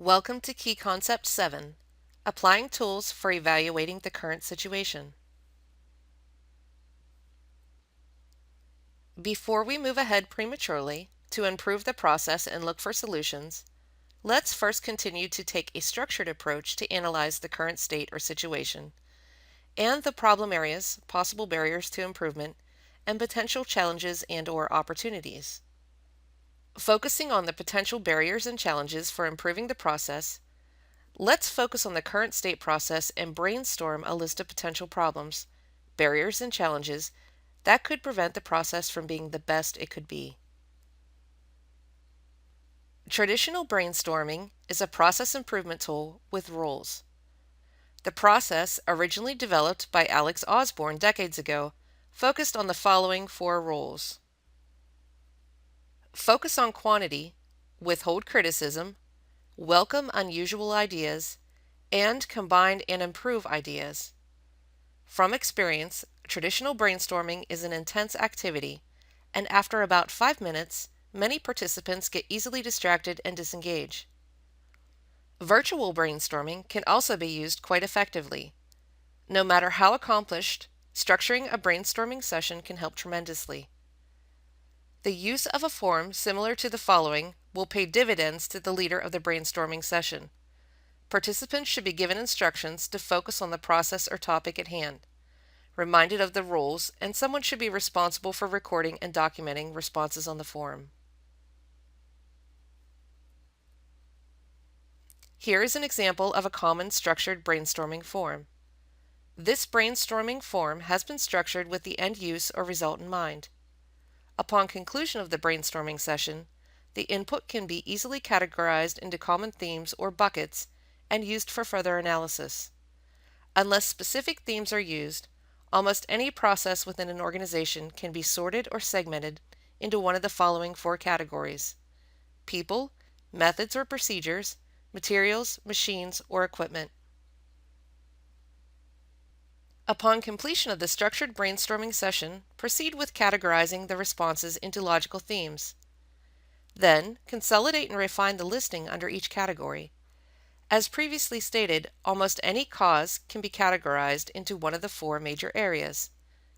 Welcome to Key Concept 7, Applying Tools for Evaluating the Current Situation. Before we move ahead prematurely to improve the process and look for solutions, let's first continue to take a structured approach to analyze the current state or situation, and the problem areas, possible barriers to improvement, and potential challenges and/or opportunities. Focusing on the potential barriers and challenges for improving the process, let's focus on the current state process and brainstorm a list of potential problems, barriers, and challenges that could prevent the process from being the best it could be. Traditional brainstorming is a process improvement tool with rules. The process, originally developed by Alex Osborne decades ago, focused on the following 4 rules. Focus on quantity, withhold criticism, welcome unusual ideas, and combine and improve ideas. From experience, traditional brainstorming is an intense activity, and after about 5 minutes, many participants get easily distracted and disengage. Virtual brainstorming can also be used quite effectively. No matter how accomplished, structuring a brainstorming session can help tremendously. The use of a form similar to the following will pay dividends to the leader of the brainstorming session. Participants should be given instructions to focus on the process or topic at hand, reminded of the rules, and someone should be responsible for recording and documenting responses on the forum. Here is an example of a common structured brainstorming form. This brainstorming form has been structured with the end use or result in mind. Upon conclusion of the brainstorming session, the input can be easily categorized into common themes or buckets and used for further analysis. Unless specific themes are used, almost any process within an organization can be sorted or segmented into one of the following 4 categories: people, methods or procedures, materials, machines, or equipment. Upon completion of the structured brainstorming session, proceed with categorizing the responses into logical themes. Then, consolidate and refine the listing under each category. As previously stated, almost any cause can be categorized into one of the 4 major areas: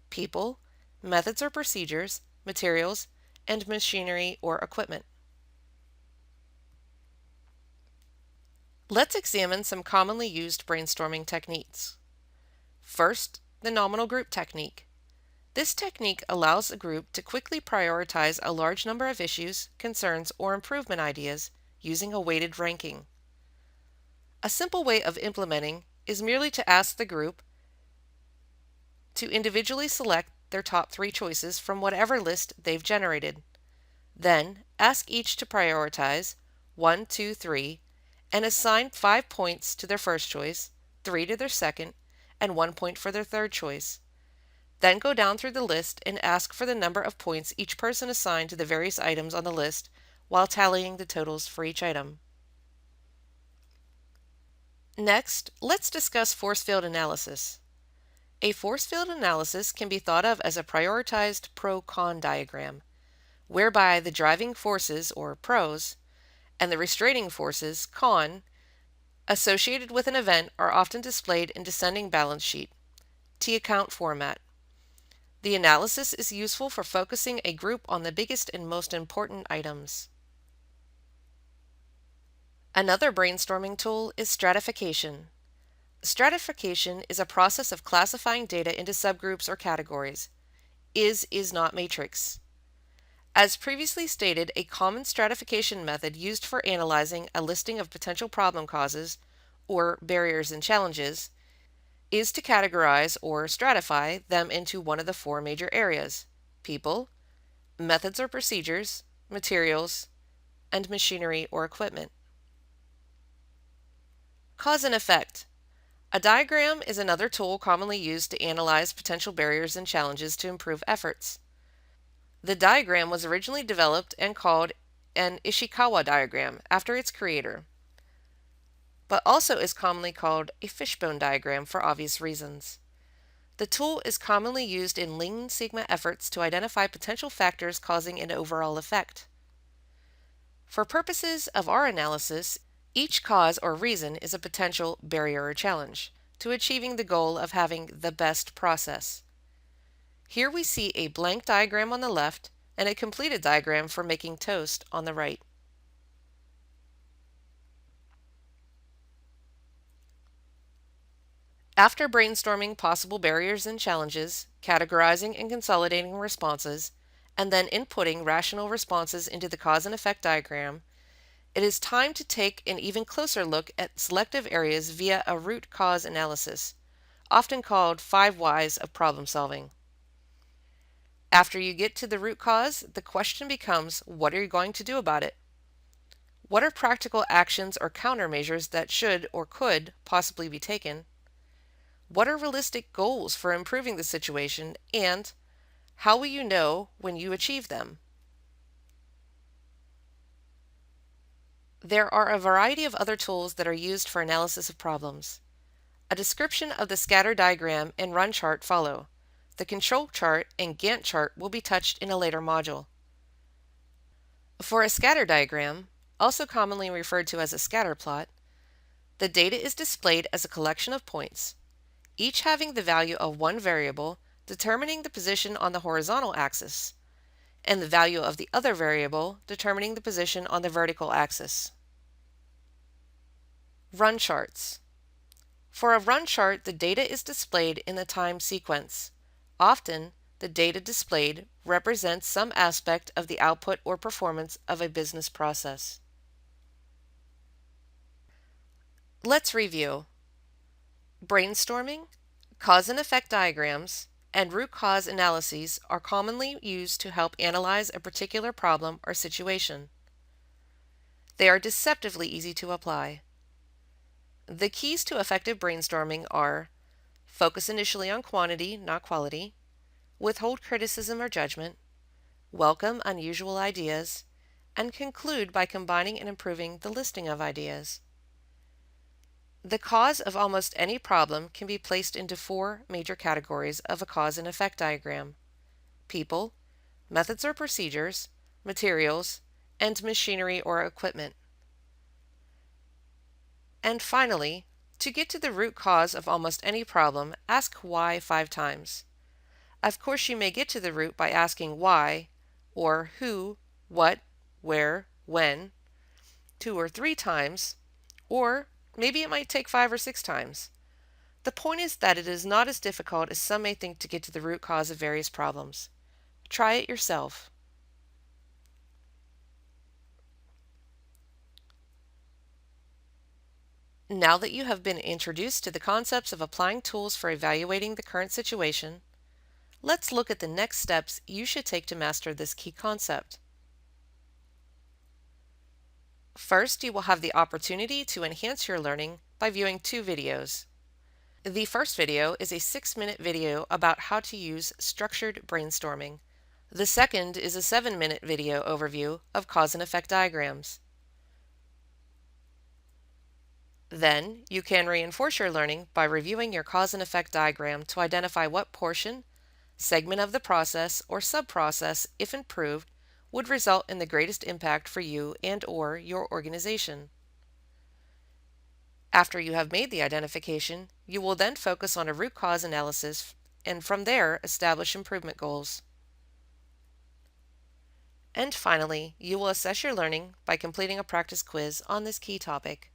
people, methods or procedures, materials, and machinery or equipment. Let's examine some commonly used brainstorming techniques. First, the nominal group technique. This technique allows a group to quickly prioritize a large number of issues, concerns, or improvement ideas using a weighted ranking. A simple way of implementing is merely to ask the group to individually select their top 3 choices from whatever list they've generated. Then, ask each to prioritize 1, 2, 3, and assign 5 points to their first choice, 3 to their second, and 1 point for their third choice. Then go down through the list and ask for the number of points each person assigned to the various items on the list while tallying the totals for each item. Next, let's discuss force field analysis. A force field analysis can be thought of as a prioritized pro-con diagram, whereby the driving forces, or pros, and the restraining forces, con, associated with an event are often displayed in descending balance sheet, T-account format. The analysis is useful for focusing a group on the biggest and most important items. Another brainstorming tool is stratification. Stratification is a process of classifying data into subgroups or categories, is not matrix. As previously stated, a common stratification method used for analyzing a listing of potential problem causes, or barriers and challenges, is to categorize or stratify them into one of the 4 major areas: people, methods or procedures, materials, and machinery or equipment. Cause and effect. A diagram is another tool commonly used to analyze potential barriers and challenges to improve efforts. The diagram was originally developed and called an Ishikawa diagram after its creator, but also is commonly called a fishbone diagram for obvious reasons. The tool is commonly used in Lean Sigma efforts to identify potential factors causing an overall effect. For purposes of our analysis, Each cause or reason is a potential barrier or challenge to achieving the goal of having the best process. Here we see a blank diagram on the left and a completed diagram for making toast on the right. After brainstorming possible barriers and challenges, categorizing and consolidating responses, and then inputting rational responses into the cause and effect diagram, it is time to take an even closer look at selective areas via a root cause analysis, often called 5 whys of problem solving. After you get to the root cause, the question becomes, what are you going to do about it? What are practical actions or countermeasures that should or could possibly be taken? What are realistic goals for improving the situation, and how will you know when you achieve them? There are a variety of other tools that are used for analysis of problems. A description of the scatter diagram and run chart follow. The control chart and Gantt chart will be touched in a later module. For a scatter diagram, also commonly referred to as a scatter plot, the data is displayed as a collection of points, each having the value of one variable determining the position on the horizontal axis, and the value of the other variable determining the position on the vertical axis. Run charts. For a run chart, the data is displayed in the time sequence. Often, the data displayed represents some aspect of the output or performance of a business process. Let's review. Brainstorming, cause and effect diagrams, and root cause analyses are commonly used to help analyze a particular problem or situation. They are deceptively easy to apply. The keys to effective brainstorming are: focus initially on quantity, not quality; withhold criticism or judgment; welcome unusual ideas; and conclude by combining and improving the listing of ideas. The cause of almost any problem can be placed into 4 major categories of a cause and effect diagram: people, methods or procedures, materials, and machinery or equipment. And finally, to get to the root cause of almost any problem, ask why 5 times. Of course, you may get to the root by asking why, or who, what, where, when, 2 or 3 times, or maybe it might take 5 or 6 times. The point is that it is not as difficult as some may think to get to the root cause of various problems. Try it yourself. Now that you have been introduced to the concepts of applying tools for evaluating the current situation, let's look at the next steps you should take to master this key concept. First, you will have the opportunity to enhance your learning by viewing 2 videos. The first video is a 6-minute video about how to use structured brainstorming. The second is a 7-minute video overview of cause and effect diagrams. Then, you can reinforce your learning by reviewing your cause and effect diagram to identify what portion, segment of the process, or sub-process, if improved, would result in the greatest impact for you and/or your organization. After you have made the identification, you will then focus on a root cause analysis and from there establish improvement goals. And finally, you will assess your learning by completing a practice quiz on this key topic.